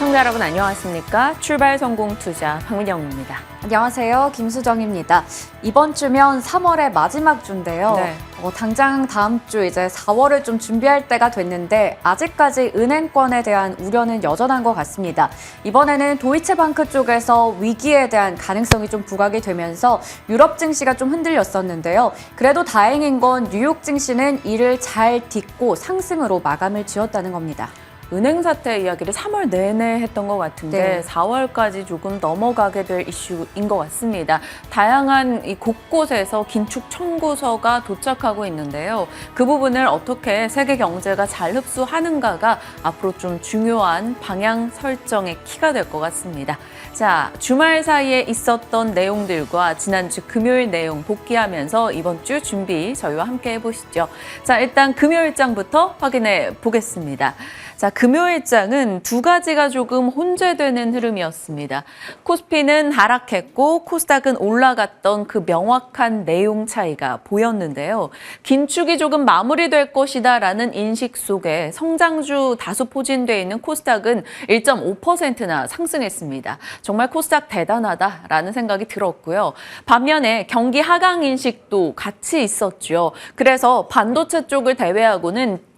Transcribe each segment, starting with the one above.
시청자 여러분 안녕하십니까? 출발 성공 투자 박민영입니다. 안녕하세요. 김수정입니다. 이번 주면 3월의 마지막 주인데요. 네. 당장 다음 주 이제 4월을 좀 준비할 때가 됐는데 아직까지 은행권에 대한 우려는 여전한 것 같습니다. 이번에는 도이체방크 쪽에서 위기에 대한 가능성이 좀 부각이 되면서 유럽 증시가 좀 흔들렸었는데요. 그래도 다행인 건 뉴욕 증시는 이를 잘 딛고 상승으로 마감을 지었다는 겁니다. 은행 사태 이야기를 3월 내내 했던 것 같은데 네. 4월까지 조금 넘어가게 될 이슈인 것 같습니다. 다양한 이 곳곳에서 긴축 청구서가 도착하고 있는데요. 그 부분을 어떻게 세계 경제가 잘 흡수하는가가 앞으로 좀 중요한 방향 설정의 키가 될 것 같습니다. 자, 주말 사이에 있었던 내용들과 지난주 금요일 내용 복귀하면서 이번 주 준비 저희와 함께 해보시죠. 자, 일단 금요일장부터 확인해 보겠습니다. 자, 금요일장은 두 가지가 조금 혼재되는 흐름이었습니다. 코스피는 하락했고 코스닥은 올라갔던 그 명확한 내용 차이가 보였는데요. 긴축이 조금 마무리될 것이다라는 인식 속에 성장주 다수 포진되어 있는 코스닥은 1.5%나 상승했습니다. 정말 코스닥 대단하다라는 생각이 들었고요. 반면에 경기 하강 인식도 같이 있었죠. 그래서 반도체 쪽을 제외하고는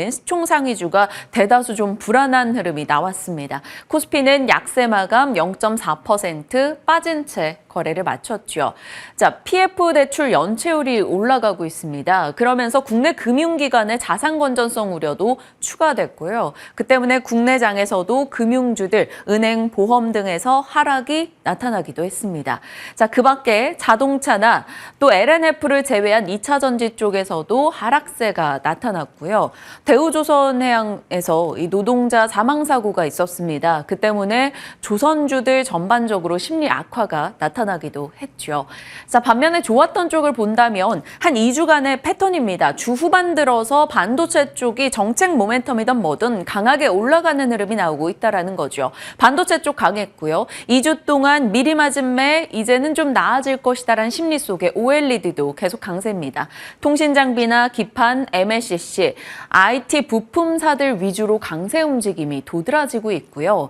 시총상위주가 대다수 좀 불안한 흐름이 나왔습니다. 코스피는 약세 마감 0.4% 빠진 채 거래를 마쳤죠. 자, PF 대출 연체율이 올라가고 있습니다. 그러면서 국내 금융기관의 자산 건전성 우려도 추가됐고요. 그 때문에 국내장에서도 금융주들, 은행, 보험 등에서 하락이 나타나기도 했습니다. 자, 그 밖에 자동차나 또 LNF를 제외한 2차 전지 쪽에서도 하락세가 나타났고요. 대우조선해양에서 이 노동자 사망 사고가 있었습니다. 그 때문에 조선주들 전반적으로 심리 악화가 나타나기도 했죠. 자, 반면에 좋았던 쪽을 본다면 한 2주간의 패턴입니다. 주 후반 들어서 반도체 쪽이 정책 모멘텀이든 뭐든 강하게 올라가는 흐름이 나오고 있다는 거죠. 반도체 쪽 강했고요. 2주 동안 미리 맞은 매 이제는 좀 나아질 것이다라는 심리 속에 OLED도 계속 강세입니다. 통신장비나 기판, MLCC, IT 부품사들 위주로 강세 움직임이 도드라지고 있고요.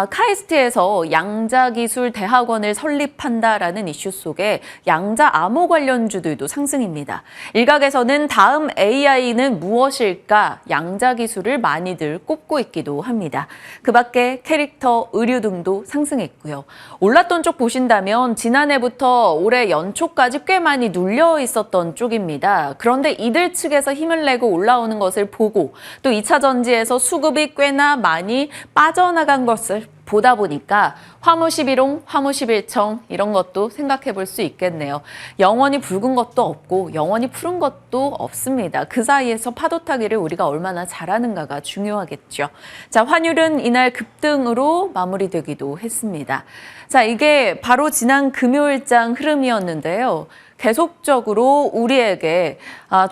카이스트에서 양자기술대학원을 설립한다라는 이슈 속에 양자 암호 관련주들도 상승입니다. 일각에서는 다음 AI는 무엇일까 양자기술을 많이들 꼽고 있기도 합니다. 그 밖에 캐릭터, 의류 등도 상승했고요. 올랐던 쪽 보신다면 지난해부터 올해 연초까지 꽤 많이 눌려 있었던 쪽입니다. 그런데 이들 측에서 힘을 내고 올라오는 것을 보고 또 2차 전지에서 수급이 꽤나 많이 빠져나간 것을 보다 보니까 화무 11홍, 화무 11청 이런 것도 생각해 볼 수 있겠네요. 영원히 붉은 것도 없고 영원히 푸른 것도 없습니다. 그 사이에서 파도 타기를 우리가 얼마나 잘하는가가 중요하겠죠. 자, 환율은 이날 급등으로 마무리되기도 했습니다. 자, 이게 바로 지난 금요일장 흐름이었는데요. 계속적으로 우리에게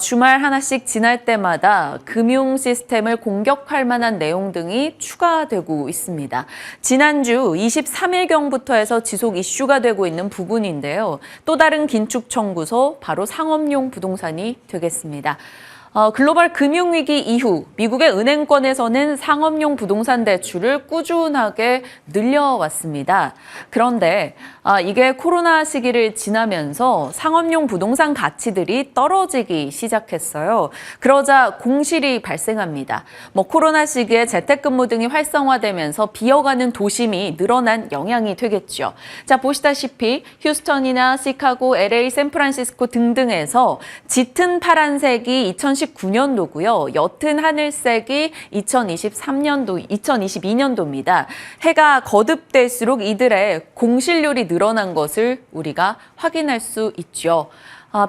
주말 하나씩 지날 때마다 금융 시스템을 공격할 만한 내용 등이 추가되고 있습니다. 지난주 23일경부터 해서 지속 이슈가 되고 있는 부분인데요. 또 다른 긴축 청구서 바로 상업용 부동산이 되겠습니다. 글로벌 금융위기 이후 미국의 은행권에서는 상업용 부동산 대출을 꾸준하게 늘려왔습니다. 그런데 이게 코로나 시기를 지나면서 상업용 부동산 가치들이 떨어지기 시작했어요. 그러자 공실이 발생합니다. 코로나 시기에 재택근무 등이 활성화되면서 비어가는 도심이 늘어난 영향이 되겠죠. 자, 보시다시피 휴스턴이나 시카고, LA, 샌프란시스코 등등에서 짙은 파란색이 2019년도고요. 옅은 하늘색이 2022년도입니다. 해가 거듭될수록 이들의 공실률이 늘어난 것을 우리가 확인할 수 있죠.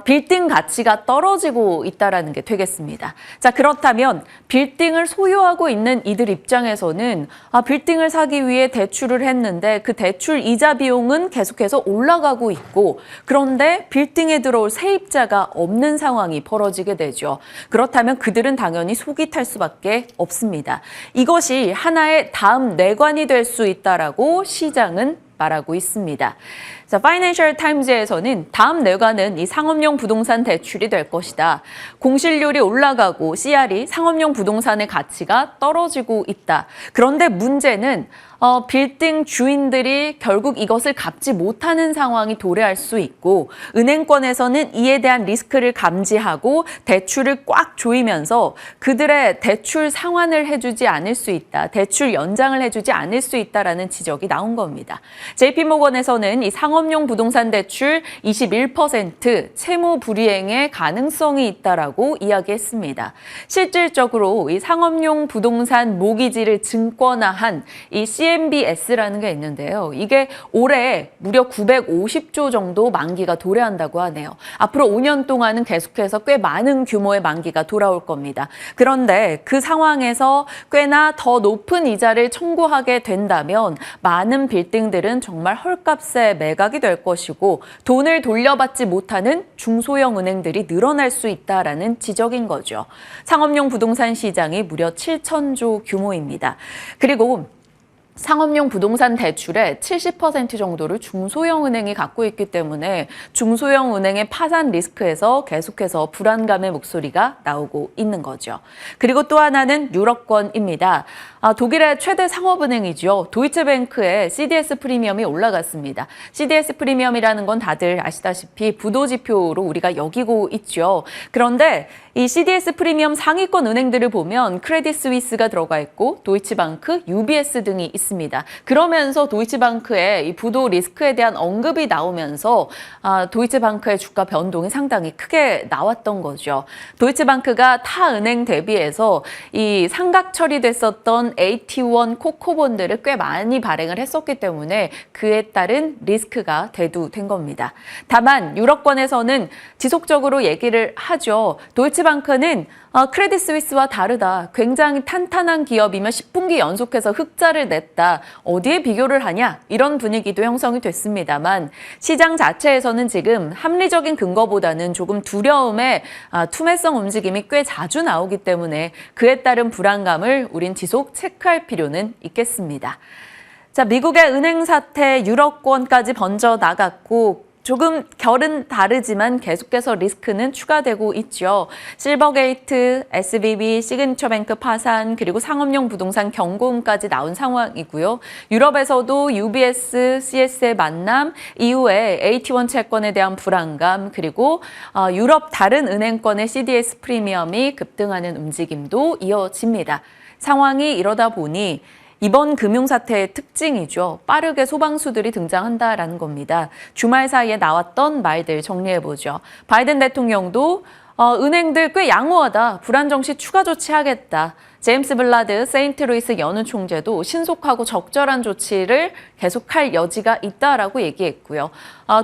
빌딩 가치가 떨어지고 있다는 게 되겠습니다. 자, 그렇다면 빌딩을 소유하고 있는 이들 입장에서는 빌딩을 사기 위해 대출을 했는데 그 대출 이자 비용은 계속해서 올라가고 있고 그런데 빌딩에 들어올 세입자가 없는 상황이 벌어지게 되죠. 그렇다면 그들은 당연히 속이 탈 수밖에 없습니다. 이것이 하나의 다음 뇌관이 될 수 있다라고 시장은 말하고 있습니다. 자, 파이낸셜 타임즈에서는 다음 뇌관은 이 상업용 부동산 대출이 될 것이다. 공실률이 올라가고 CR이 상업용 부동산의 가치가 떨어지고 있다. 그런데 문제는 빌딩 주인들이 결국 이것을 갚지 못하는 상황이 도래할 수 있고 은행권에서는 이에 대한 리스크를 감지하고 대출을 꽉 조이면서 그들의 대출 상환을 해주지 않을 수 있다. 대출 연장을 해주지 않을 수 있다라는 지적이 나온 겁니다. JP모건에서는 이 상업용 부동산 대출 21% 채무 불이행의 가능성이 있다라고 이야기했습니다. 실질적으로 이 상업용 부동산 모기지를 증권화한 이 CMBS라는 게 있는데요. 이게 올해 무려 950조 정도 만기가 도래한다고 하네요. 앞으로 5년 동안은 계속해서 꽤 많은 규모의 만기가 돌아올 겁니다. 그런데 그 상황에서 꽤나 더 높은 이자를 청구하게 된다면 많은 빌딩들은 정말 헐값에 매각이 될 것이고 돈을 돌려받지 못하는 중소형 은행들이 늘어날 수 있다라는 지적인 거죠. 상업용 부동산 시장이 무려 7천조 규모입니다. 그리고 상업용 부동산 대출의 70% 정도를 중소형 은행이 갖고 있기 때문에 중소형 은행의 파산 리스크에서 계속해서 불안감의 목소리가 나오고 있는 거죠. 그리고 또 하나는 유럽권입니다. 독일의 최대 상업은행이죠. 도이체뱅크의 CDS 프리미엄이 올라갔습니다. CDS 프리미엄이라는 건 다들 아시다시피 부도지표로 우리가 여기고 있죠. 그런데 이 CDS 프리미엄 상위권 은행들을 보면 크레딧 스위스가 들어가 있고 도이치방크, UBS 등이 있습니다. 그러면서 도이치방크의 이 부도 리스크에 대한 언급이 나오면서 도이치방크의 주가 변동이 상당히 크게 나왔던 거죠. 도이치방크가 타 은행 대비해서 이 상각 처리됐었던 AT1 코코본드를 꽤 많이 발행을 했었기 때문에 그에 따른 리스크가 대두된 겁니다. 다만 유럽권에서는 지속적으로 얘기를 하죠. 도이치방크는 크레딧 스위스와 다르다. 굉장히 탄탄한 기업이며 10분기 연속해서 흑자를 냈다. 어디에 비교를 하냐? 이런 분위기도 형성이 됐습니다만 시장 자체에서는 지금 합리적인 근거보다는 조금 두려움의 투매성 움직임이 꽤 자주 나오기 때문에 그에 따른 불안감을 우린 지속 체크할 필요는 있겠습니다. 자, 미국의 은행 사태 유럽권까지 번져 나갔고 조금 결은 다르지만 계속해서 리스크는 추가되고 있죠. 실버게이트, SVB, 시그니처뱅크 파산, 그리고 상업용 부동산 경고음까지 나온 상황이고요. 유럽에서도 UBS, CS의 만남, 이후에 AT1 채권에 대한 불안감, 그리고 유럽 다른 은행권의 CDS 프리미엄이 급등하는 움직임도 이어집니다. 상황이 이러다 보니 이번 금융사태의 특징이죠. 빠르게 소방수들이 등장한다라는 겁니다. 주말 사이에 나왔던 말들 정리해보죠. 바이든 대통령도 은행들 꽤 양호하다. 불안정시 추가 조치하겠다. 제임스 블라드 세인트루이스 연은 총재도 신속하고 적절한 조치를 계속할 여지가 있다라고 얘기했고요.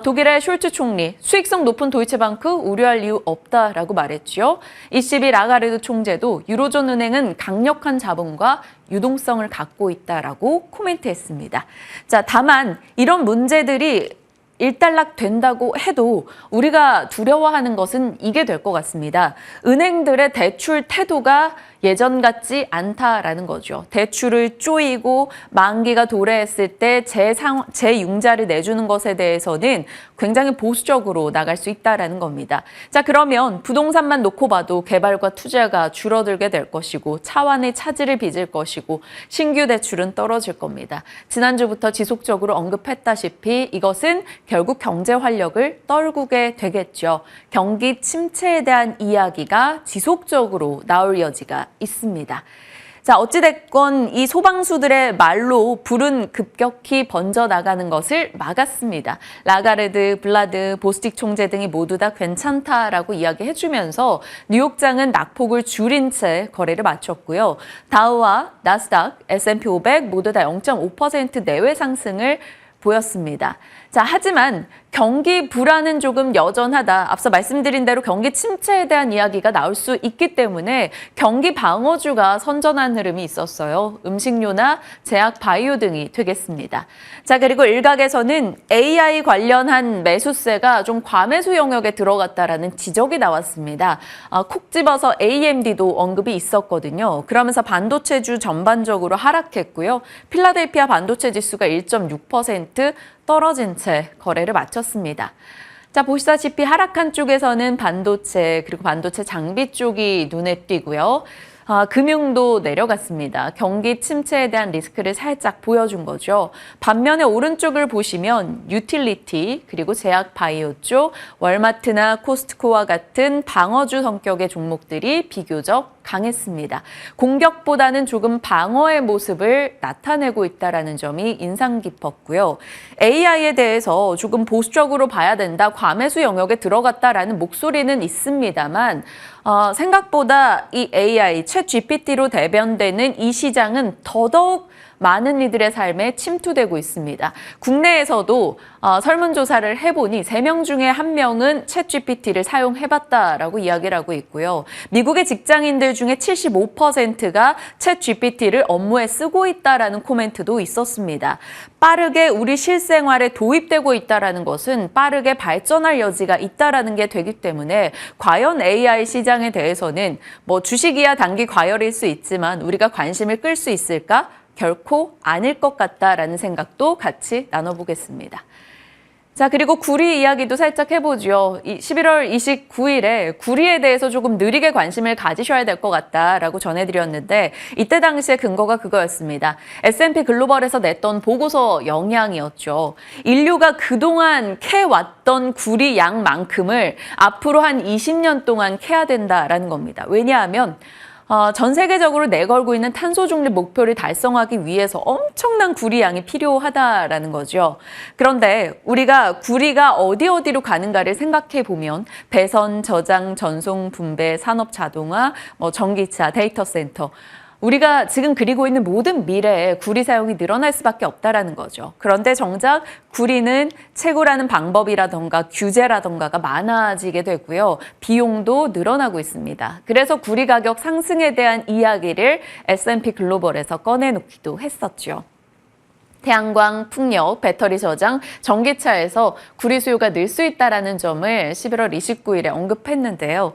독일의 숄츠 총리, 수익성 높은 도이체방크 우려할 이유 없다라고 말했죠. ECB 라가르드 총재도 유로존 은행은 강력한 자본과 유동성을 갖고 있다라고 코멘트했습니다. 자, 다만 이런 문제들이 일단락 된다고 해도 우리가 두려워하는 것은 이게 될 것 같습니다. 은행들의 대출 태도가 예전 같지 않다라는 거죠. 대출을 쪼이고 만기가 도래했을 때 재융자를 내주는 것에 대해서는 굉장히 보수적으로 나갈 수 있다라는 겁니다. 자, 그러면 부동산만 놓고 봐도 개발과 투자가 줄어들게 될 것이고 차환의 차질을 빚을 것이고 신규 대출은 떨어질 겁니다. 지난주부터 지속적으로 언급했다시피 이것은 결국 경제 활력을 떨구게 되겠죠. 경기 침체에 대한 이야기가 지속적으로 나올 여지가 있습니다. 자, 어찌됐건 이 소방수들의 말로 불은 급격히 번져나가는 것을 막았습니다. 라가르드, 블라드, 보스틱 총재 등이 모두 다 괜찮다라고 이야기해주면서 뉴욕장은 낙폭을 줄인 채 거래를 마쳤고요. 다우와 나스닥, S&P 500 모두 다 0.5% 내외 상승을 보였습니다. 자, 하지만 경기 불안은 조금 여전하다. 앞서 말씀드린 대로 경기 침체에 대한 이야기가 나올 수 있기 때문에 경기 방어주가 선전한 흐름이 있었어요. 음식료나 제약, 바이오 등이 되겠습니다. 자, 그리고 일각에서는 AI 관련한 매수세가 좀 과매수 영역에 들어갔다라는 지적이 나왔습니다. 콕 집어서 AMD도 언급이 있었거든요. 그러면서 반도체주 전반적으로 하락했고요. 필라델피아 반도체 지수가 1.6% 떨어진 채 거래를 마쳤습니다. 자, 보시다시피 하락한 쪽에서는 반도체 그리고 반도체 장비 쪽이 눈에 띄고요. 금융도 내려갔습니다. 경기 침체에 대한 리스크를 살짝 보여준 거죠. 반면에 오른쪽을 보시면 유틸리티 그리고 제약 바이오 쪽 월마트나 코스트코와 같은 방어주 성격의 종목들이 비교적 강했습니다. 공격보다는 조금 방어의 모습을 나타내고 있다는 점이 인상 깊었고요. AI에 대해서 조금 보수적으로 봐야 된다, 과매수 영역에 들어갔다라는 목소리는 있습니다만 생각보다 이 AI, 챗 GPT로 대변되는 이 시장은 더더욱 많은 이들의 삶에 침투되고 있습니다. 국내에서도 설문조사를 해보니 3명 중에 1명은 챗 GPT를 사용해봤다라고 이야기를 하고 있고요. 미국의 직장인들 중에 75%가 챗 GPT를 업무에 쓰고 있다라는 코멘트도 있었습니다. 빠르게 우리 실생활에 도입되고 있다는 것은 빠르게 발전할 여지가 있다는 게 되기 때문에 과연 AI 시장에 대해서는 뭐 주식이야 단기 과열일 수 있지만 우리가 관심을 끌 수 있을까? 결코 아닐 것 같다라는 생각도 같이 나눠보겠습니다. 자, 그리고 구리 이야기도 살짝 해보죠. 11월 29일에 구리에 대해서 조금 느리게 관심을 가지셔야 될 것 같다라고 전해드렸는데 이때 당시에 근거가 그거였습니다. S&P 글로벌에서 냈던 보고서 영향이었죠. 인류가 그동안 캐왔던 구리 양만큼을 앞으로 한 20년 동안 캐야 된다라는 겁니다. 왜냐하면 전 세계적으로 내걸고 있는 탄소 중립 목표를 달성하기 위해서 엄청난 구리 양이 필요하다라는 거죠. 그런데 우리가 구리가 어디로 가는가를 생각해 보면 배선, 저장, 전송, 분배, 산업 자동화, 전기차, 데이터 센터, 우리가 지금 그리고 있는 모든 미래에 구리 사용이 늘어날 수밖에 없다라는 거죠. 그런데 정작 구리는 채굴하는 방법이라던가 규제라던가가 많아지게 되고요. 비용도 늘어나고 있습니다. 그래서 구리 가격 상승에 대한 이야기를 S&P 글로벌에서 꺼내놓기도 했었죠. 태양광, 풍력, 배터리 저장, 전기차에서 구리 수요가 늘 수 있다는 점을 11월 29일에 언급했는데요.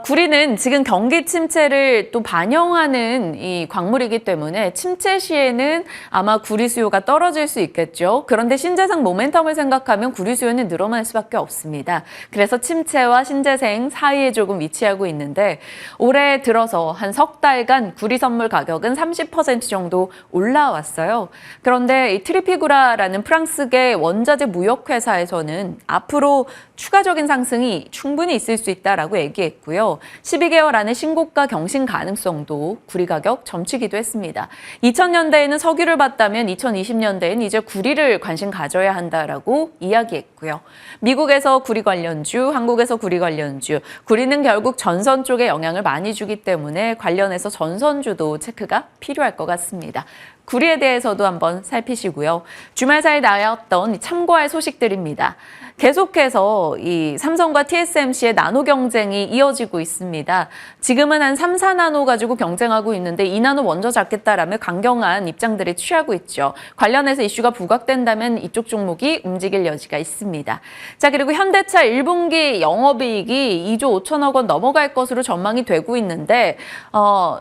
구리는 지금 경기 침체를 또 반영하는 이 광물이기 때문에 침체 시에는 아마 구리 수요가 떨어질 수 있겠죠. 그런데 신재생 모멘텀을 생각하면 구리 수요는 늘어날 수밖에 없습니다. 그래서 침체와 신재생 사이에 조금 위치하고 있는데 올해 들어서 한 석 달간 구리 선물 가격은 30% 정도 올라왔어요. 그런데 이 트리피구라라는 프랑스계 원자재 무역회사에서는 앞으로 추가적인 상승이 충분히 있을 수 있다라고 얘기했고요. 12개월 안에 신고가 경신 가능성도 구리 가격 점치기도 했습니다. 2000년대에는 석유를 봤다면 2020년대에는 이제 구리를 관심 가져야 한다라고 이야기했고요. 미국에서 구리 관련주, 한국에서 구리 관련주, 구리는 결국 전선 쪽에 영향을 많이 주기 때문에 관련해서 전선주도 체크가 필요할 것 같습니다. 구리에 대해서도 한번 살피시고요. 주말 사이 나왔던 참고할 소식들입니다. 계속해서 이 삼성과 TSMC의 나노 경쟁이 이어지고 있습니다. 지금은 한 3, 4나노 가지고 경쟁하고 있는데 2나노 먼저 잡겠다라며 강경한 입장들을 취하고 있죠. 관련해서 이슈가 부각된다면 이쪽 종목이 움직일 여지가 있습니다. 자, 그리고 현대차 1분기 영업이익이 2조 5천억 원 넘어갈 것으로 전망이 되고 있는데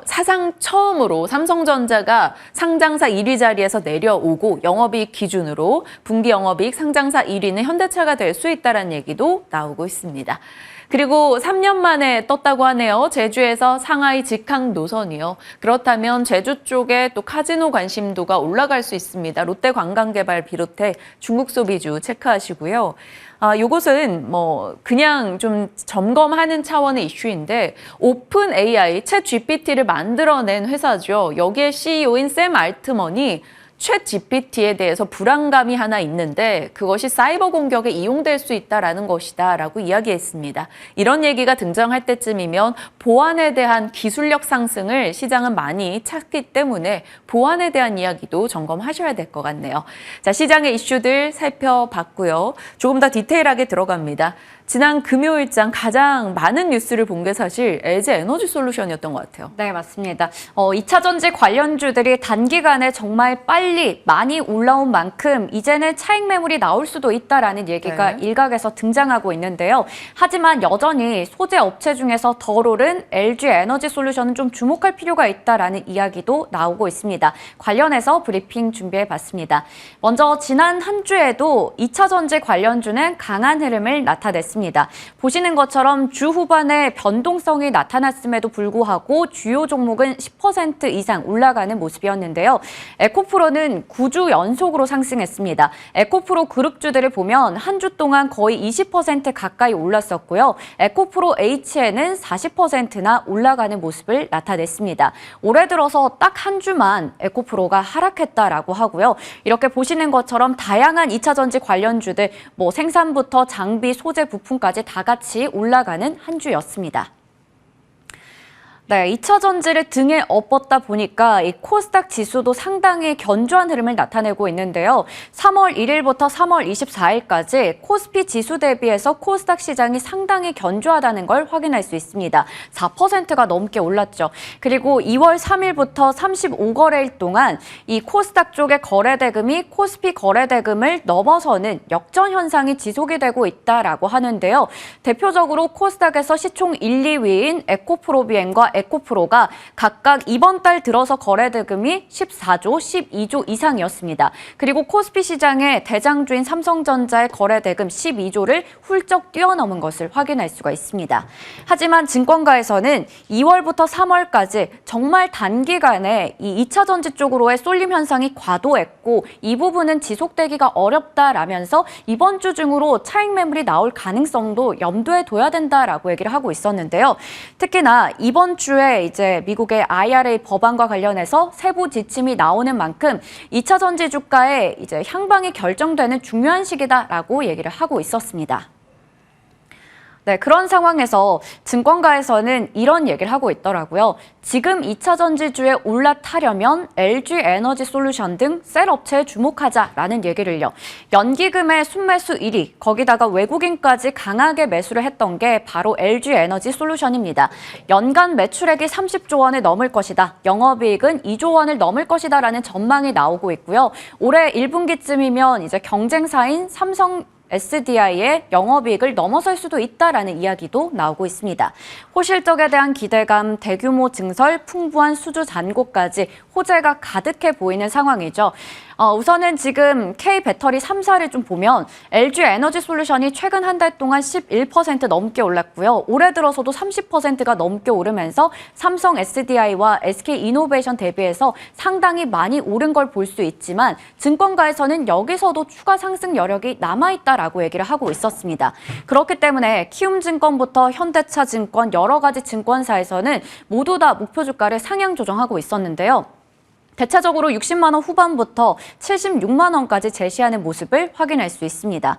사상 처음으로 삼성전자가 상장사 1위 자리에서 내려오고 영업이익 기준으로 분기 영업이익 상장사 1위는 현대차가 될 수 있다는 얘기도 나오고 있습니다. 그리고 3년 만에 떴다고 하네요. 제주에서 상하이 직항 노선이요. 그렇다면 제주 쪽에 또 카지노 관심도가 올라갈 수 있습니다. 롯데관광개발 비롯해 중국 소비주 체크하시고요. 요것은 그냥 좀 점검하는 차원의 이슈인데 오픈 AI, 챗 GPT를 만들어낸 회사죠. 여기에 CEO인 샘 알트먼이 챗 GPT에 대해서 불안감이 하나 있는데 그것이 사이버 공격에 이용될 수 있다라는 것이다라고 이야기했습니다. 이런 얘기가 등장할 때쯤이면 보안에 대한 기술력 상승을 시장은 많이 찾기 때문에 보안에 대한 이야기도 점검하셔야 될 것 같네요. 자, 시장의 이슈들 살펴봤고요. 조금 더 디테일하게 들어갑니다. 지난 금요일장 가장 많은 뉴스를 본 게 사실 LG 에너지 솔루션이었던 것 같아요. 네, 맞습니다. 2차 전지 관련주들이 단기간에 정말 빨리 많이 올라온 만큼 이제는 차익 매물이 나올 수도 있다라는 얘기가 네. 일각에서 등장하고 있는데요. 하지만 여전히 소재 업체 중에서 덜 오른 LG 에너지 솔루션은 좀 주목할 필요가 있다라는 이야기도 나오고 있습니다. 관련해서 브리핑 준비해봤습니다. 먼저 지난 한 주에도 2차 전지 관련주는 강한 흐름을 나타냈습니다. 보시는 것처럼 주 후반에 변동성이 나타났음에도 불구하고 주요 종목은 10% 이상 올라가는 모습이었는데요. 에코프로는 9주 연속으로 상승했습니다. 에코프로 그룹주들을 보면 한 주 동안 거의 20% 가까이 올랐었고요. 에코프로 H에는 40%나 올라가는 모습을 나타냈습니다. 올해 들어서 딱 한 주만 에코프로가 하락했다라고 하고요. 이렇게 보시는 것처럼 다양한 2차 전지 관련주들, 생산부터 장비, 소재, 부품까지 다 같이 올라가는 한 주였습니다. 네, 2차 전지를 등에 업었다 보니까 이 코스닥 지수도 상당히 견조한 흐름을 나타내고 있는데요. 3월 1일부터 3월 24일까지 코스피 지수 대비해서 코스닥 시장이 상당히 견조하다는 걸 확인할 수 있습니다. 4%가 넘게 올랐죠. 그리고 2월 3일부터 35거래일 동안 이 코스닥 쪽의 거래대금이 코스피 거래대금을 넘어서는 역전 현상이 지속이 되고 있다라고 하는데요. 대표적으로 코스닥에서 시총 1, 2위인 에코프로비엠과 에코프로가 각각 이번 달 들어서 거래대금이 14조, 12조 이상이었습니다. 그리고 코스피 시장의 대장주인 삼성전자의 거래대금 12조를 훌쩍 뛰어넘은 것을 확인할 수가 있습니다. 하지만 증권가에서는 2월부터 3월까지 정말 단기간에 이 2차 전지 쪽으로의 쏠림 현상이 과도했고 이 부분은 지속되기가 어렵다라면서 이번 주 중으로 차익 매물이 나올 가능성도 염두에 둬야 된다라고 얘기를 하고 있었는데요. 특히나 이번 주에 이제 미국의 IRA 법안과 관련해서 세부 지침이 나오는 만큼 2차 전지 주가의 이제 향방이 결정되는 중요한 시기다라고 얘기를 하고 있었습니다. 네, 그런 상황에서 증권가에서는 이런 얘기를 하고 있더라고요. 지금 2차 전지주에 올라타려면 LG 에너지 솔루션 등 셀 업체에 주목하자라는 얘기를요. 연기금의 순매수 1위, 거기다가 외국인까지 강하게 매수를 했던 게 바로 LG 에너지 솔루션입니다. 연간 매출액이 30조 원을 넘을 것이다. 영업이익은 2조 원을 넘을 것이다라는 전망이 나오고 있고요. 올해 1분기쯤이면 이제 경쟁사인 삼성 SDI의 영업이익을 넘어설 수도 있다라는 이야기도 나오고 있습니다. 호실적에 대한 기대감, 대규모 증설, 풍부한 수주 잔고까지 호재가 가득해 보이는 상황이죠. 우선은 지금 K배터리 3사를 좀 보면 LG 에너지 솔루션이 최근 한 달 동안 11% 넘게 올랐고요. 올해 들어서도 30%가 넘게 오르면서 삼성 SDI와 SK 이노베이션 대비해서 상당히 많이 오른 걸 볼 수 있지만 증권가에서는 여기서도 추가 상승 여력이 남아있다라고 얘기를 하고 있었습니다. 그렇기 때문에 키움증권부터 현대차증권 여러 가지 증권사에서는 모두 다 목표 주가를 상향 조정하고 있었는데요. 대체적으로 60만 원 후반부터 76만 원까지 제시하는 모습을 확인할 수 있습니다.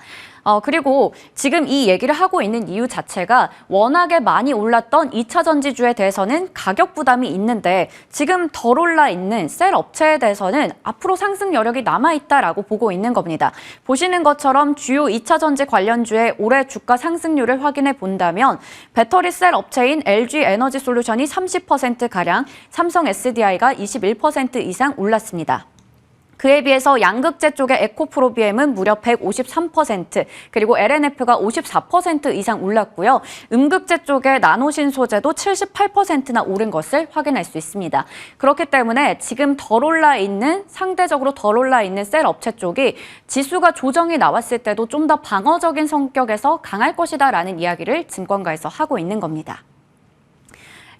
그리고 지금 이 얘기를 하고 있는 이유 자체가 워낙에 많이 올랐던 2차 전지주에 대해서는 가격 부담이 있는데 지금 덜 올라 있는 셀 업체에 대해서는 앞으로 상승 여력이 남아있다라고 보고 있는 겁니다. 보시는 것처럼 주요 2차 전지 관련주의 올해 주가 상승률을 확인해 본다면 배터리 셀 업체인 LG 에너지 솔루션이 30%가량, 삼성 SDI가 21% 이상 올랐습니다. 그에 비해서 양극재 쪽의 에코프로비엠은 무려 153%, 그리고 LNF가 54% 이상 올랐고요. 음극재 쪽의 나노신소재도 78%나 오른 것을 확인할 수 있습니다. 그렇기 때문에 지금 상대적으로 덜 올라 있는 셀 업체 쪽이 지수가 조정이 나왔을 때도 좀 더 방어적인 성격에서 강할 것이다라는 이야기를 증권가에서 하고 있는 겁니다.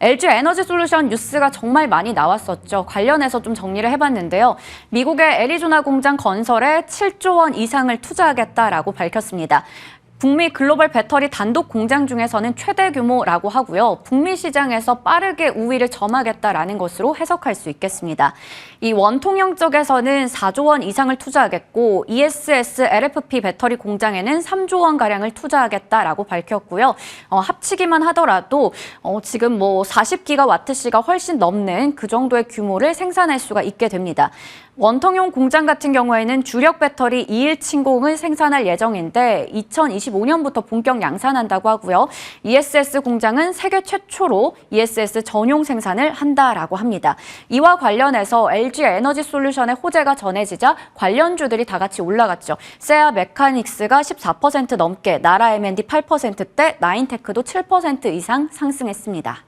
LG 에너지 솔루션 뉴스가 정말 많이 나왔었죠. 관련해서 좀 정리를 해봤는데요. 미국의 애리조나 공장 건설에 7조 원 이상을 투자하겠다라고 밝혔습니다. 북미 글로벌 배터리 단독 공장 중에서는 최대 규모라고 하고요. 북미 시장에서 빠르게 우위를 점하겠다라는 것으로 해석할 수 있겠습니다. 이 원통형 쪽에서는 4조 원 이상을 투자하겠고 ESS LFP 배터리 공장에는 3조 원가량을 투자하겠다라고 밝혔고요. 합치기만 하더라도 지금 40기가와트시가 훨씬 넘는 그 정도의 규모를 생산할 수가 있게 됩니다. 원통형 공장 같은 경우에는 주력 배터리 2일 침공을 생산할 예정인데 2025 2025년부터 본격 양산한다고 하고요. ESS 공장은 세계 최초로 ESS 전용 생산을 한다라고 합니다. 이와 관련해서 LG 에너지 솔루션의 호재가 전해지자 관련주들이 다 같이 올라갔죠. 세아 메카닉스가 14% 넘게, 나라 M&D 8%대, 나인테크도 7% 이상 상승했습니다.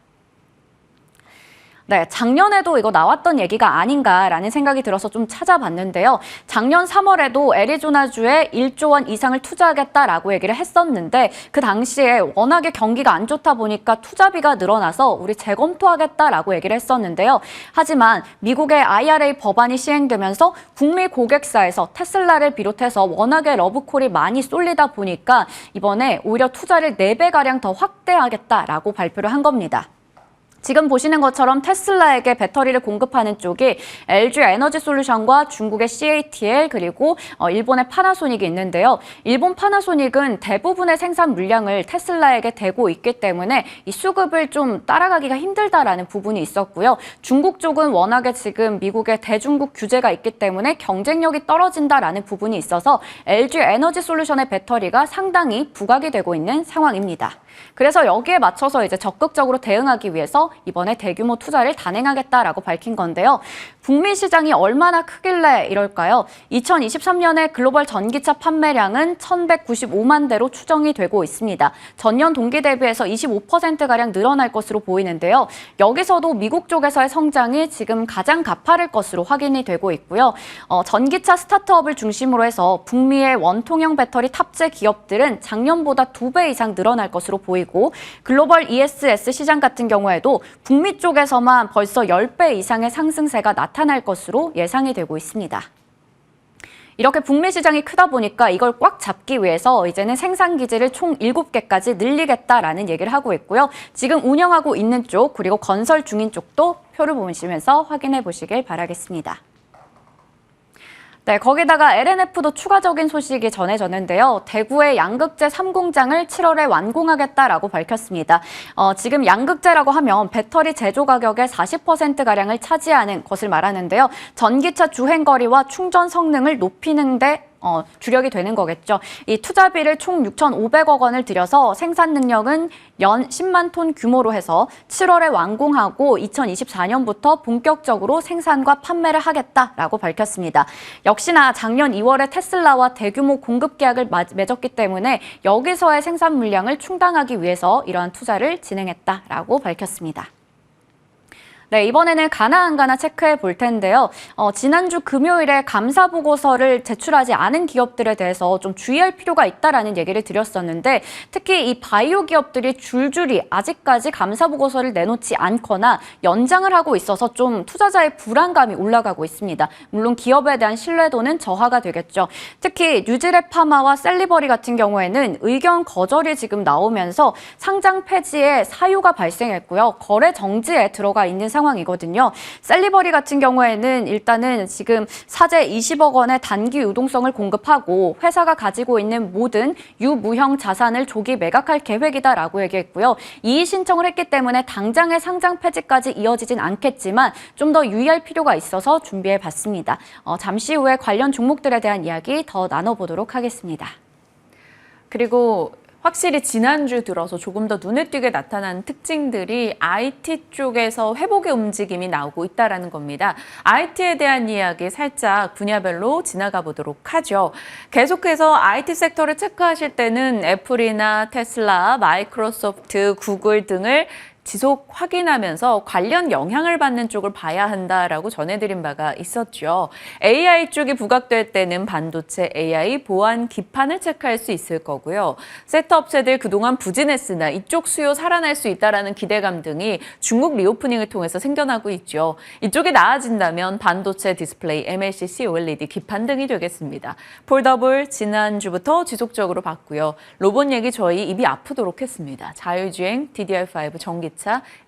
네, 작년에도 이거 나왔던 얘기가 아닌가라는 생각이 들어서 좀 찾아봤는데요. 작년 3월에도 애리조나주에 1조 원 이상을 투자하겠다라고 얘기를 했었는데 그 당시에 워낙에 경기가 안 좋다 보니까 투자비가 늘어나서 우리 재검토하겠다라고 얘기를 했었는데요. 하지만 미국의 IRA 법안이 시행되면서 북미 고객사에서 테슬라를 비롯해서 워낙에 러브콜이 많이 쏠리다 보니까 이번에 오히려 투자를 4배가량 더 확대하겠다라고 발표를 한 겁니다. 지금 보시는 것처럼 테슬라에게 배터리를 공급하는 쪽이 LG 에너지 솔루션과 중국의 CATL 그리고 일본의 파나소닉이 있는데요. 일본 파나소닉은 대부분의 생산 물량을 테슬라에게 대고 있기 때문에 이 수급을 좀 따라가기가 힘들다라는 부분이 있었고요. 중국 쪽은 워낙에 지금 미국의 대중국 규제가 있기 때문에 경쟁력이 떨어진다라는 부분이 있어서 LG 에너지 솔루션의 배터리가 상당히 부각이 되고 있는 상황입니다. 그래서 여기에 맞춰서 이제 적극적으로 대응하기 위해서 이번에 대규모 투자를 단행하겠다라고 밝힌 건데요. 북미 시장이 얼마나 크길래 이럴까요? 2023년에 글로벌 전기차 판매량은 1,195만 대로 추정이 되고 있습니다. 전년 동기 대비해서 25%가량 늘어날 것으로 보이는데요. 여기서도 미국 쪽에서의 성장이 지금 가장 가파를 것으로 확인이 되고 있고요. 전기차 스타트업을 중심으로 해서 북미의 원통형 배터리 탑재 기업들은 작년보다 2배 이상 늘어날 것으로 보이고 글로벌 ESS 시장 같은 경우에도 북미 쪽에서만 벌써 10배 이상의 상승세가 나타날 것으로 예상이 되고 있습니다. 이렇게 북미 시장이 크다 보니까 이걸 꽉 잡기 위해서 이제는 생산 기지를 총 7개까지 늘리겠다라는 얘기를 하고 있고요. 지금 운영하고 있는 쪽 그리고 건설 중인 쪽도 표를 보시면서 확인해 보시길 바라겠습니다. 네, 거기다가 LNF도 추가적인 소식이 전해졌는데요. 대구의 양극재 3공장을 7월에 완공하겠다라고 밝혔습니다. 지금 양극재라고 하면 배터리 제조 가격의 40%가량을 차지하는 것을 말하는데요. 전기차 주행거리와 충전 성능을 높이는 데 주력이 되는 거겠죠. 이 투자비를 총 6,500억 원을 들여서 생산 능력은 연 10만 톤 규모로 해서 7월에 완공하고 2024년부터 본격적으로 생산과 판매를 하겠다라고 밝혔습니다. 역시나 작년 2월에 테슬라와 대규모 공급 계약을 맺었기 때문에 여기서의 생산 물량을 충당하기 위해서 이러한 투자를 진행했다라고 밝혔습니다. 네, 이번에는 가나 안 가나 체크해 볼 텐데요. 지난주 금요일에 감사 보고서를 제출하지 않은 기업들에 대해서 좀 주의할 필요가 있다라는 얘기를 드렸었는데 특히 이 바이오 기업들이 줄줄이 아직까지 감사 보고서를 내놓지 않거나 연장을 하고 있어서 좀 투자자의 불안감이 올라가고 있습니다. 물론 기업에 대한 신뢰도는 저하가 되겠죠. 특히 뉴질랩 파마와 셀리버리 같은 경우에는 의견 거절이 지금 나오면서 상장 폐지에 사유가 발생했고요. 거래 정지에 들어가 있는 상황이거든요. 셀리버리 같은 경우에는 일단은 지금 사재 20억 원의 단기 유동성을 공급하고 회사가 가지고 있는 모든 유무형 자산을 조기 매각할 계획이다라고 얘기했고요. 이의 신청을 했기 때문에 당장의 상장 폐지까지 이어지진 않겠지만 좀 더 유의할 필요가 있어서 준비해 봤습니다. 잠시 후에 관련 종목들에 대한 이야기 더 나눠보도록 하겠습니다. 그리고 확실히 지난주 들어서 조금 더 눈에 띄게 나타난 특징들이 IT 쪽에서 회복의 움직임이 나오고 있다는 겁니다. IT에 대한 이야기 살짝 분야별로 지나가 보도록 하죠. 계속해서 IT 섹터를 체크하실 때는 애플이나 테슬라, 마이크로소프트, 구글 등을 지속 확인하면서 관련 영향을 받는 쪽을 봐야 한다라고 전해드린 바가 있었죠. AI 쪽이 부각될 때는 반도체, AI, 보안, 기판을 체크할 수 있을 거고요. 셋업체들 그동안 부진했으나 이쪽 수요 살아날 수 있다라는 기대감 등이 중국 리오프닝을 통해서 생겨나고 있죠. 이쪽이 나아진다면 반도체, 디스플레이, MLCC, OLED, 기판 등이 되겠습니다. 폴더블 지난주부터 지속적으로 봤고요. 로봇 얘기 저희 입이 아프도록 했습니다. 자율주행, DDR5, 전기차,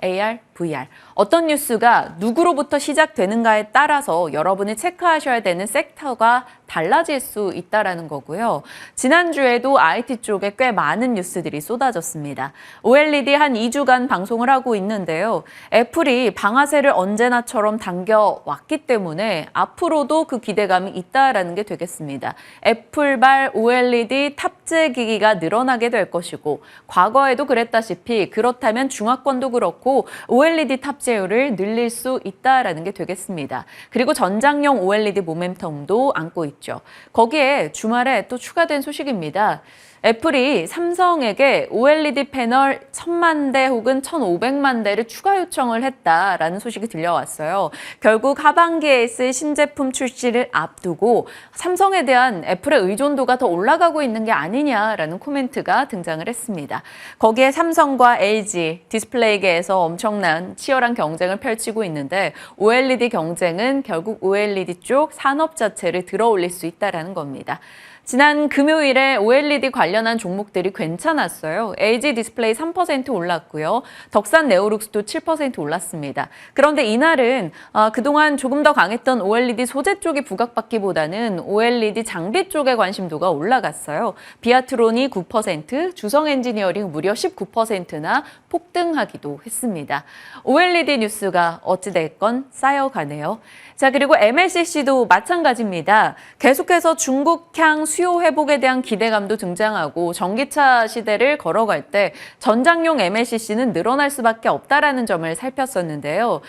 AR, VR. 어떤 뉴스가 누구로부터 시작되는가에 따라서 여러분이 체크하셔야 되는 섹터가 달라질 수 있다라는 거고요. 지난주에도 IT 쪽에 꽤 많은 뉴스들이 쏟아졌습니다. OLED 한 2주간 방송을 하고 있는데요. 애플이 방아쇠를 언제나처럼 당겨왔기 때문에 앞으로도 그 기대감이 있다라는 게 되겠습니다. 애플발 OLED 탑재 기기가 늘어나게 될 것이고 과거에도 그랬다시피 그렇다면 중화권도 그렇고 OLED 탑재율을 늘릴 수 있다라는 게 되겠습니다. 그리고 전장용 OLED 모멘텀도 안고 있죠. 거기에 주말에 또 추가된 소식입니다. 애플이 삼성에게 OLED 패널 1000만 대 혹은 1500만 대를 추가 요청을 했다라는 소식이 들려왔어요. 결국 하반기에 있을 신제품 출시를 앞두고 삼성에 대한 애플의 의존도가 더 올라가고 있는 게 아니냐라는 코멘트가 등장을 했습니다. 거기에 삼성과 LG, 디스플레이계에서 엄청난 치열한 경쟁을 펼치고 있는데 OLED 경쟁은 결국 OLED 쪽 산업 자체를 들어올릴 수 있다는 겁니다. 지난 금요일에 OLED 관련한 종목들이 괜찮았어요. LG 디스플레이 3% 올랐고요. 덕산 네오룩스도 7% 올랐습니다. 그런데 이날은 그동안 조금 더 강했던 OLED 소재 쪽이 부각받기보다는 OLED 장비 쪽의 관심도가 올라갔어요. 비아트론이 9%, 주성 엔지니어링 무려 19%나 폭등하기도 했습니다. OLED 뉴스가 어찌됐건 쌓여가네요. 자, 그리고 MLCC도 마찬가지입니다. 계속해서 중국향 수요 회복에 대한 기대감도 등장하고 전기차 시대를 걸어갈 때 전장용 MLCC는 늘어날 수밖에 없다라는 점을 살폈었는데요.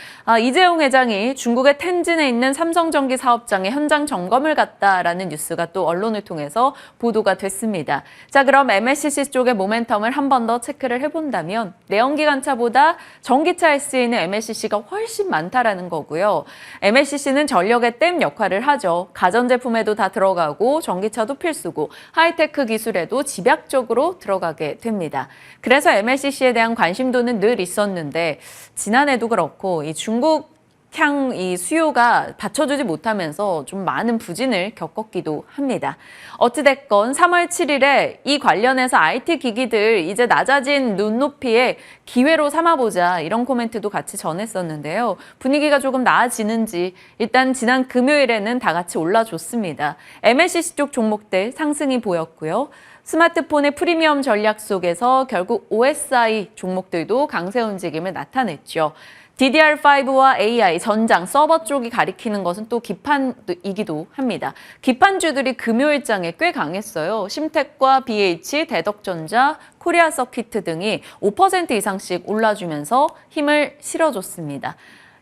이재용 회장이 중국의 텐진에 있는 삼성전기 사업장에 현장 점검을 갔다라는 뉴스가 또 언론을 통해서 보도가 됐습니다. 자, 그럼 MLCC 쪽의 모멘텀을 한 번 더 체크를 해본다면 내연기관차보다 전기차에 쓰이는 MLCC가 훨씬 많다라는 거고요. MLCC는 전력의 댐 역할을 하죠. 가전제품에도 다 들어가고 전기차도 필수고 하이테크 기술에도 집약적으로 들어가게 됩니다. 그래서 MLCC에 대한 관심도는 늘 있었는데 지난해도 그렇고 이 중국 향 이 수요가 받쳐주지 못하면서 좀 많은 부진을 겪었기도 합니다. 어찌됐건 3월 7일에 이 관련해서 IT 기기들 이제 낮아진 눈높이에 기회로 삼아보자 이런 코멘트도 같이 전했었는데요. 분위기가 조금 나아지는지 일단 지난 금요일에는 다 같이 올라줬습니다. MLCC 쪽 종목들 상승이 보였고요. 스마트폰의 프리미엄 전략 속에서 결국 OSI 종목들도 강세 움직임을 나타냈죠. DDR5와 AI, 전장, 서버 쪽이 가리키는 것은 또 기판이기도 합니다. 기판주들이 금요일장에 꽤 강했어요. 심텍과 BH, 대덕전자, 코리아 서키트 등이 5% 이상씩 올라주면서 힘을 실어줬습니다.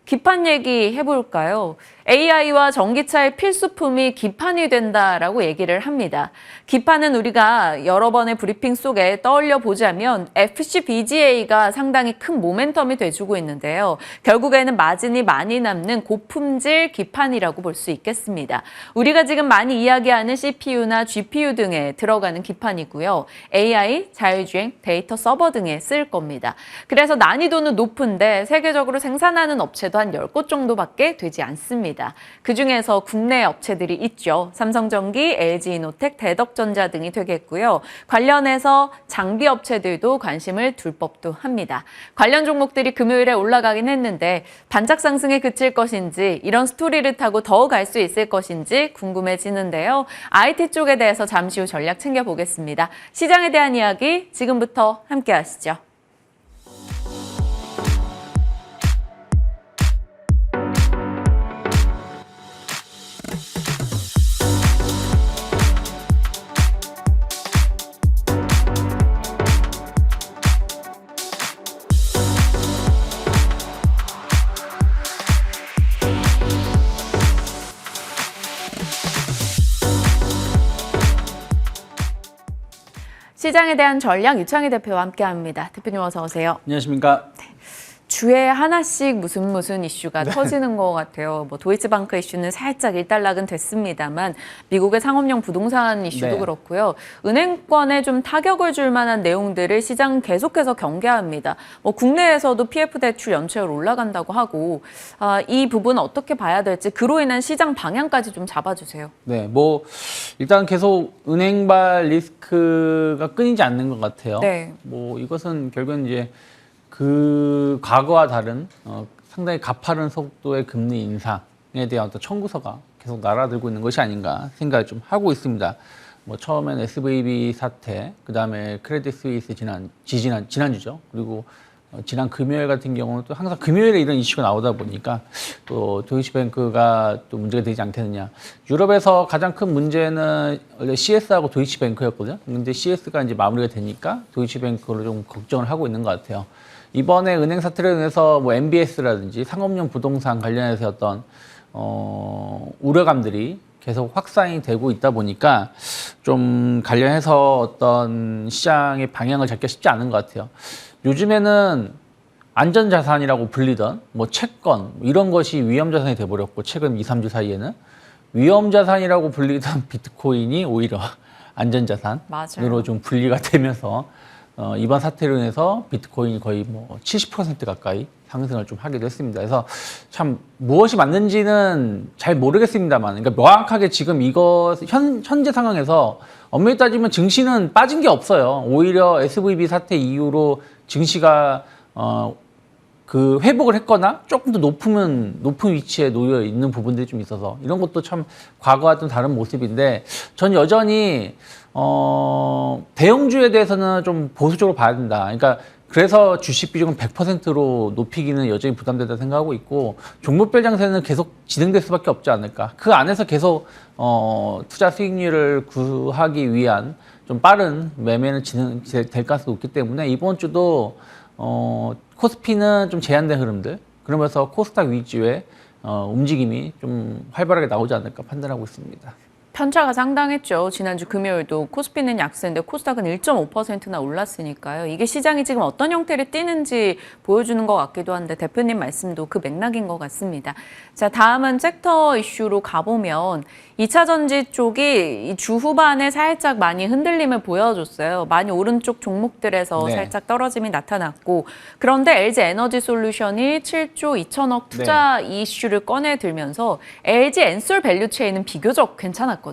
기판 얘기 해볼까요? AI와 전기차의 필수품이 기판이 된다라고 얘기를 합니다. 기판은 우리가 여러 번의 브리핑 속에 떠올려 보자면 FCBGA가 상당히 큰 모멘텀이 돼주고 있는데요. 결국에는 마진이 많이 남는 고품질 기판이라고 볼 수 있겠습니다. 우리가 지금 많이 이야기하는 CPU나 GPU 등에 들어가는 기판이고요. AI, 자율주행, 데이터 서버 등에 쓸 겁니다. 그래서 난이도는 높은데 세계적으로 생산하는 업체도 한 10곳 정도밖에 되지 않습니다. 그중에서 국내 업체들이 있죠. 삼성전기, LG이노텍, 대덕전자 등이 되겠고요. 관련해서 장비 업체들도 관심을 둘 법도 합니다. 관련 종목들이 금요일에 올라가긴 했는데 반짝 상승에 그칠 것인지 이런 스토리를 타고 더 갈 수 있을 것인지 궁금해지는데요. IT 쪽에 대해서 잠시 후 전략 챙겨보겠습니다. 시장에 대한 이야기 지금부터 함께 하시죠. 시장에 대한 전략 유창희 대표와 함께합니다. 대표님 어서 오세요. 안녕하십니까. 주에 하나씩 무슨 이슈가 터지는 것 같아요. 뭐 도이치방크 이슈는 살짝 일단락은 됐습니다만 미국의 상업용 부동산 이슈도 그렇고요. 은행권에 좀 타격을 줄 만한 내용들을 시장 계속해서 경계합니다. 뭐 국내에서도 PF 대출 연체율 올라간다고 하고 이 부분 어떻게 봐야 될지 그로 인한 시장 방향까지 좀 잡아주세요. 네, 뭐 일단 계속 은행발 리스크가 끊이지 않는 것 같아요. 네. 뭐 이것은 결국은 이제 과거와 다른 상당히 가파른 속도의 금리 인상에 대한 어떤 청구서가 계속 날아들고 있는 것이 아닌가 생각을 좀 하고 있습니다. 뭐 처음엔 SVB 사태, 그 다음에 크레딧 스위스 지난주죠. 그리고 지난 금요일 같은 경우는 또 항상 금요일에 이런 이슈가 나오다 보니까 또 도이치뱅크가 또 문제가 되지 않겠느냐. 유럽에서 가장 큰 문제는 원래 CS하고 도이치뱅크였거든요. 근데 CS가 이제 마무리가 되니까 도이치뱅크로 좀 걱정을 하고 있는 것 같아요. 이번에 은행 사태로 인해서 뭐 MBS라든지 상업용 부동산 관련해서 어떤 우려감들이 계속 확산이 되고 있다 보니까 좀 관련해서 어떤 시장의 방향을 잡기가 쉽지 않은 것 같아요. 요즘에는 안전자산이라고 불리던 뭐 채권 이런 것이 위험자산이 돼버렸고 최근 2, 3주 사이에는 위험자산이라고 불리던 비트코인이 오히려 안전자산으로 맞아요. 좀 분리가 되면서 이번 사태로 인해서 비트코인이 거의 뭐 70% 가까이 상승을 좀 하기도 했습니다. 그래서 참 무엇이 맞는지는 잘 모르겠습니다만, 그러니까 명확하게 지금 이거 현재 상황에서 엄밀히 따지면 증시는 빠진 게 없어요. 오히려 SVB 사태 이후로 증시가 그 회복을 했거나 조금 더 높은 위치에 놓여 있는 부분들이 좀 있어서 이런 것도 참 과거와 좀 다른 모습인데 전 여전히 대형주에 대해서는 좀 보수적으로 봐야 된다. 그러니까 그래서 주식 비중은 100%로 높이기는 여전히 부담되다 생각하고 있고 종목별 장세는 계속 진행될 수밖에 없지 않을까. 그 안에서 계속 투자 수익률을 구하기 위한 좀 빠른 매매는 진행될 가능성이 높기 때문에 이번 주도 코스피는 좀 제한된 흐름들 그러면서 코스닥 위주의 움직임이 좀 활발하게 나오지 않을까 판단하고 있습니다. 편차가 상당했죠. 지난주 금요일도 코스피는 약세인데 코스닥은 1.5%나 올랐으니까요. 이게 시장이 지금 어떤 형태를 띠는지 보여주는 것 같기도 한데 대표님 말씀도 그 맥락인 것 같습니다. 자, 다음은 섹터 이슈로 가보면 2차 전지 쪽이 이 주 후반에 살짝 많이 흔들림을 보여줬어요. 많이 오른쪽 종목들에서 네. 살짝 떨어짐이 나타났고 그런데 LG 에너지 솔루션이 7조 2천억 투자 이슈를 꺼내들면서 LG 엔솔 밸류체인은 비교적 괜찮았거든요.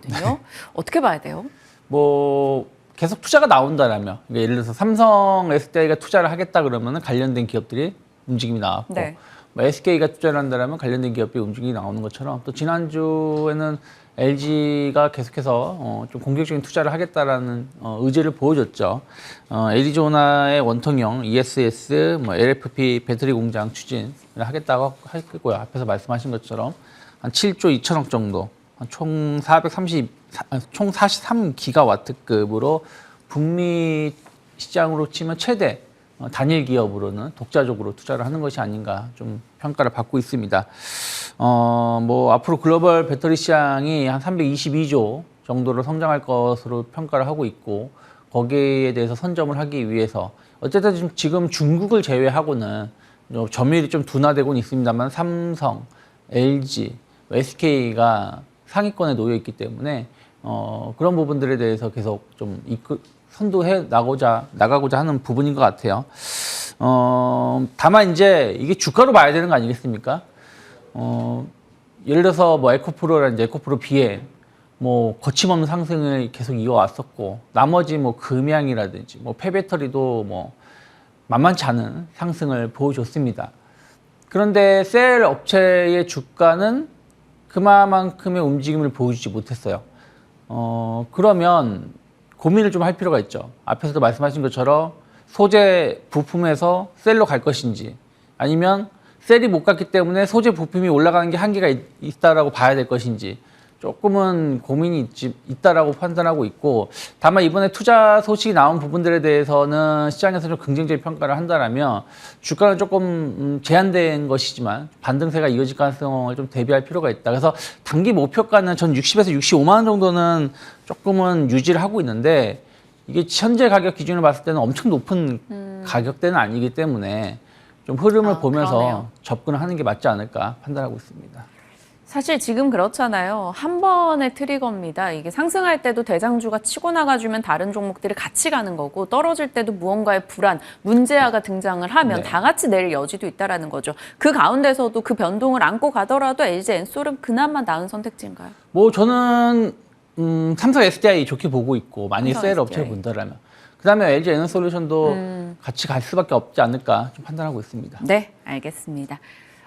어떻게 봐야 돼요? 뭐 계속 투자가 나온다라면 그러니까 예를 들어서 삼성 SDI가 투자를 하겠다 그러면 관련된 기업들이 움직임이 나왔고 네. 뭐 SK가 투자를 한다라면 관련된 기업의 움직임이 나오는 것처럼 또 지난주에는 LG가 계속해서 좀 공격적인 투자를 하겠다라는 의지를 보여줬죠. 애리조나의 원통형 ESS, 뭐 LFP 배터리 공장 추진을 하겠다고 할 거고요. 앞에서 말씀하신 것처럼 한 7조 2천억 정도, 총 43기가와트급으로 북미 시장으로 치면 최대 단일 기업으로는 독자적으로 투자를 하는 것이 아닌가 좀 평가를 받고 있습니다. 뭐 앞으로 글로벌 배터리 시장이 한 322조 정도로 성장할 것으로 평가를 하고 있고 거기에 대해서 선점을 하기 위해서 어쨌든 지금 중국을 제외하고는 점유율이 좀 둔화되고는 있습니다만 삼성, LG, SK가 상위권에 놓여 있기 때문에 그런 부분들에 대해서 계속 좀 선도해 나가고자 하는 부분인 것 같아요. 다만 이제 이게 주가로 봐야 되는 거 아니겠습니까? 예를 들어서 뭐 에코프로라든지 에코프로 BM 뭐 거침없는 상승을 계속 이어왔었고 나머지 뭐 금양이라든지 뭐 폐배터리도 뭐 만만치 않은 상승을 보여줬습니다. 그런데 셀 업체의 주가는 그만큼의 움직임을 보여주지 못했어요. 그러면 고민을 좀 할 필요가 있죠. 앞에서도 말씀하신 것처럼 소재 부품에서 셀로 갈 것인지 아니면 셀이 못 갔기 때문에 소재 부품이 올라가는 게 한계가 있다라고 봐야 될 것인지 조금은 고민이 있다라고 판단하고 있고 다만 이번에 투자 소식이 나온 부분들에 대해서는 시장에서 좀 긍정적인 평가를 한다라면 주가는 조금 제한된 것이지만 반등세가 이어질 가능성을 좀 대비할 필요가 있다. 그래서 단기 목표가는 전 60에서 65만 원 정도는 조금은 유지를 하고 있는데 이게 현재 가격 기준으로 봤을 때는 엄청 높은 가격대는 아니기 때문에 좀 흐름을 보면서 그러네요. 접근을 하는 게 맞지 않을까 판단하고 있습니다. 사실 지금 그렇잖아요. 한 번의 트리거입니다. 이게 상승할 때도 대장주가 치고 나가주면 다른 종목들이 같이 가는 거고 떨어질 때도 무언가의 불안, 문제아가 등장을 하면 네. 다 같이 내릴 여지도 있다라는 거죠. 그 가운데서도 그 변동을 안고 가더라도 LG 엔솔은 그나마 나은 선택지인가요? 뭐 저는 삼성 SDI 좋게 보고 있고 만약 삼성 셀 업체를 SDI. 본다라면 그다음에 LG 에너솔루션도 같이 갈 수밖에 없지 않을까 좀 판단하고 있습니다. 네, 알겠습니다.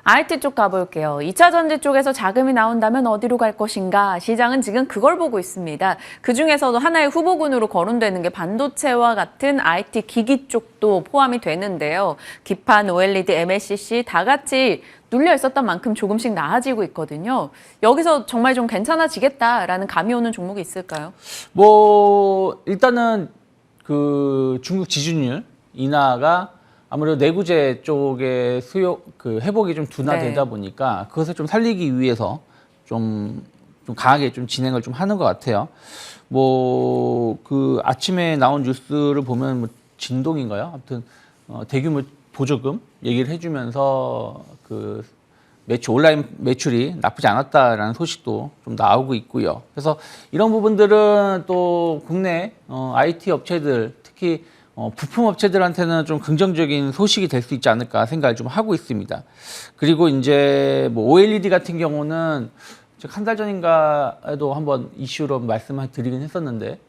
IT 쪽 가볼게요. 2차 전지 쪽에서 자금이 나온다면 어디로 갈 것인가? 시장은 지금 그걸 보고 있습니다. 그중에서도 하나의 후보군으로 거론되는 게 반도체와 같은 IT 기기 쪽도 포함이 되는데요. 기판, OLED, MLCC 다 같이 눌려 있었던 만큼 조금씩 나아지고 있거든요. 여기서 정말 좀 괜찮아지겠다라는 감이 오는 종목이 있을까요? 뭐 일단은 그 중국 지준율 인하가 아무래도 내구재 쪽의 수요 그 회복이 좀 둔화되다 네. 보니까 그것을 좀 살리기 위해서 좀 강하게 좀 진행을 좀 하는 것 같아요. 뭐 그 아침에 나온 뉴스를 보면 뭐 진동인가요? 아무튼 대규모 보조금 얘기를 해주면서 그 온라인 매출이 나쁘지 않았다라는 소식도 좀 나오고 있고요. 그래서 이런 부분들은 또 국내 IT 업체들 특히 부품 업체들한테는 좀 긍정적인 소식이 될 수 있지 않을까 생각을 좀 하고 있습니다. 그리고 이제 뭐 OLED 같은 경우는 한 달 전인가에도 한번 이슈로 말씀을 드리긴 했었는데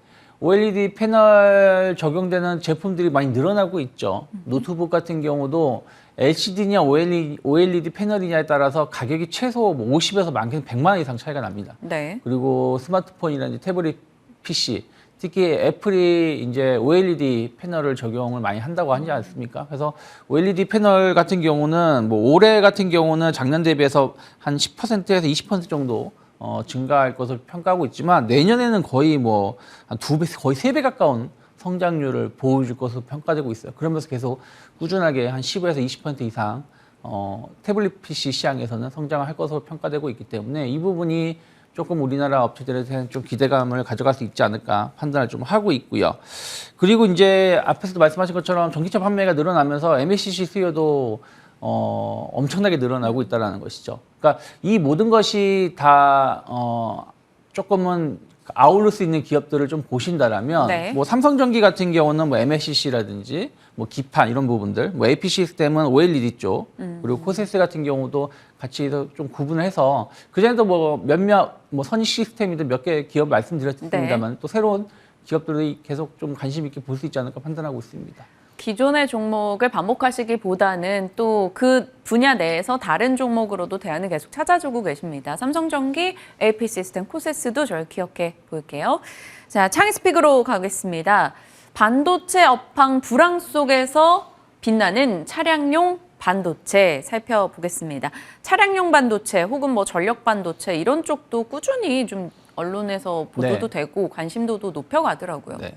OLED 패널 적용되는 제품들이 많이 늘어나고 있죠. 노트북 같은 경우도 LCD냐 OLED 패널이냐에 따라서 가격이 최소 뭐 50에서 많게는 100만 원 이상 차이가 납니다. 네. 그리고 스마트폰이라든지 태블릿 PC, 특히 애플이 이제 OLED 패널을 적용을 많이 한다고 하지 않습니까? 그래서 OLED 패널 같은 경우는 뭐 올해 같은 경우는 작년 대비해서 한 10%에서 20% 정도 증가할 것을 평가하고 있지만 내년에는 거의 뭐 한 2배, 거의 3배 가까운 성장률을 보여줄 것으로 평가되고 있어요. 그러면서 계속 꾸준하게 한 15에서 20% 이상 태블릿 PC 시장에서는 성장을 할 것으로 평가되고 있기 때문에 이 부분이 조금 우리나라 업체들에 대한 좀 기대감을 가져갈 수 있지 않을까 판단을 좀 하고 있고요. 그리고 이제 앞에서도 말씀하신 것처럼 전기차 판매가 늘어나면서 MLCC 수요도 엄청나게 늘어나고 있다는 것이죠. 그러니까 이 모든 것이 다 조금은 아우를 수 있는 기업들을 좀 보신다라면 네. 뭐 삼성전기 같은 경우는 뭐 MLCC라든지 뭐 기판 이런 부분들, 뭐 AP 시스템은 OLED 쪽, 그리고 코세스 같은 경우도 같이 좀 구분을 해서 그전에도 뭐 몇몇 뭐 선희 시스템이든 몇 개 기업 말씀드렸습니다만 네. 또 새로운 기업들이 계속 좀 관심 있게 볼 수 있지 않을까 판단하고 있습니다. 기존의 종목을 반복하시기보다는 또 그 분야 내에서 다른 종목으로도 대안을 계속 찾아주고 계십니다. 삼성전기, AP 시스템, 코세스도 저희 기억해 볼게요. 자, 창의스픽으로 가겠습니다. 반도체 업황 불황 속에서 빛나는 차량용 반도체 살펴보겠습니다. 차량용 반도체 혹은 뭐 전력 반도체 이런 쪽도 꾸준히 좀 언론에서 보도도 네. 되고 관심도도 높여가더라고요. 네.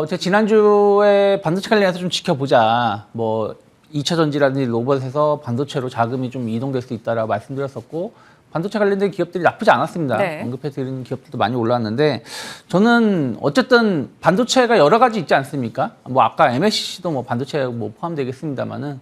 제가 지난주에 반도체 관련해서 좀 지켜보자. 뭐 2차 전지라든지 로봇에서 반도체로 자금이 좀 이동될 수 있다라고 말씀드렸었고 반도체 관련된 기업들이 나쁘지 않았습니다. 네. 언급해드린 기업들도 많이 올랐는데 저는 어쨌든 반도체가 여러 가지 있지 않습니까? 뭐 아까 MLCC도 뭐 반도체에 뭐 포함되겠습니다만은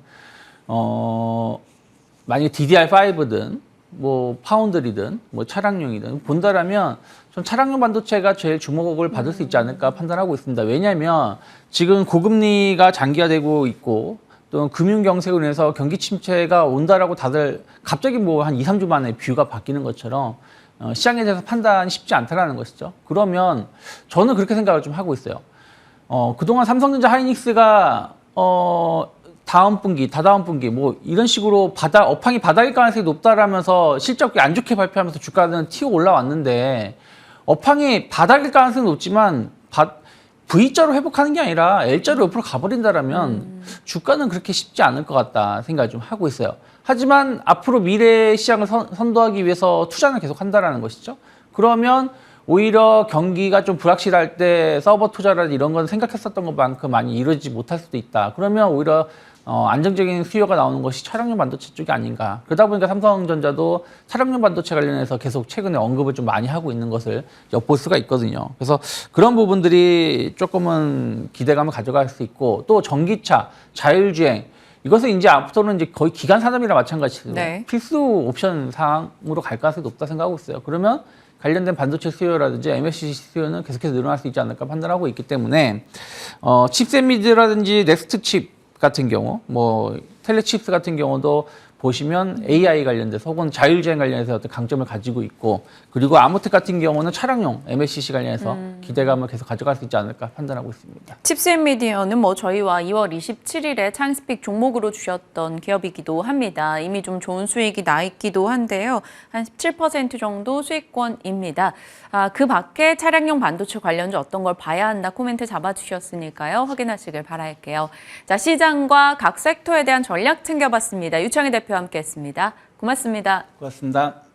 만약에 DDR5든 뭐 파운드리든 뭐 차량용이든 본다라면 전 차량용 반도체가 제일 주목을 받을 수 있지 않을까 판단하고 있습니다. 왜냐하면 지금 고금리가 장기화되고 있고 또 금융 경색으로 인해서 경기 침체가 온다라고 다들 갑자기 뭐 한 2, 3주 만에 뷰가 바뀌는 것처럼 시장에 대해서 판단이 쉽지 않다라는 것이죠. 그러면 저는 그렇게 생각을 좀 하고 있어요. 그동안 삼성전자 하이닉스가 다음 분기, 다다음 분기 뭐 이런 식으로 업황이 바닥일 가능성이 높다라면서 실적이 안 좋게 발표하면서 주가는 튀어 올라왔는데 업황이 바닥일 가능성이 높지만 V자로 회복하는 게 아니라 L자로 옆으로 가버린다라면 주가는 그렇게 쉽지 않을 것 같다 생각을 좀 하고 있어요. 하지만 앞으로 미래 시장을 선도하기 위해서 투자는 계속 한다라는 것이죠. 그러면 오히려 경기가 좀 불확실할 때 서버 투자라든지 이런 건 생각했었던 것만큼 많이 이루어지지 못할 수도 있다. 그러면 오히려 안정적인 수요가 나오는 것이 차량용 반도체 쪽이 아닌가. 그러다 보니까 삼성전자도 차량용 반도체 관련해서 계속 최근에 언급을 좀 많이 하고 있는 것을 엿볼 수가 있거든요. 그래서 그런 부분들이 조금은 기대감을 가져갈 수 있고 또 전기차, 자율주행 이것은 이제 앞으로는 이제 거의 기간 산업이랑 마찬가지로 네. 필수 옵션 사항으로 갈 가능성이 높다 생각하고 있어요. 그러면 관련된 반도체 수요라든지 MLCC 수요는 계속해서 늘어날 수 있지 않을까 판단하고 있기 때문에 칩셋 미드라든지 넥스트 칩 같은 경우, 뭐 텔레칩스 같은 경우도 보시면 AI 관련돼서 혹은 자율주행 관련해서 어떤 강점을 가지고 있고 그리고 아모텍 같은 경우는 차량용 MLCC 관련해서 기대감을 계속 가져갈 수 있지 않을까 판단하고 있습니다. 칩스앤미디어는 뭐 저희와 2월 27일에 차인스픽 종목으로 주셨던 기업이기도 합니다. 이미 좀 좋은 수익이 나 있기도 한데요. 한 17% 정도 수익권입니다. 그 밖에 차량용 반도체 관련주 어떤 걸 봐야 한다 코멘트 잡아주셨으니까요. 확인하시길 바랄게요. 자, 시장과 각 섹터에 대한 전략 챙겨봤습니다. 유창희 대표와 함께했습니다. 고맙습니다. 고맙습니다.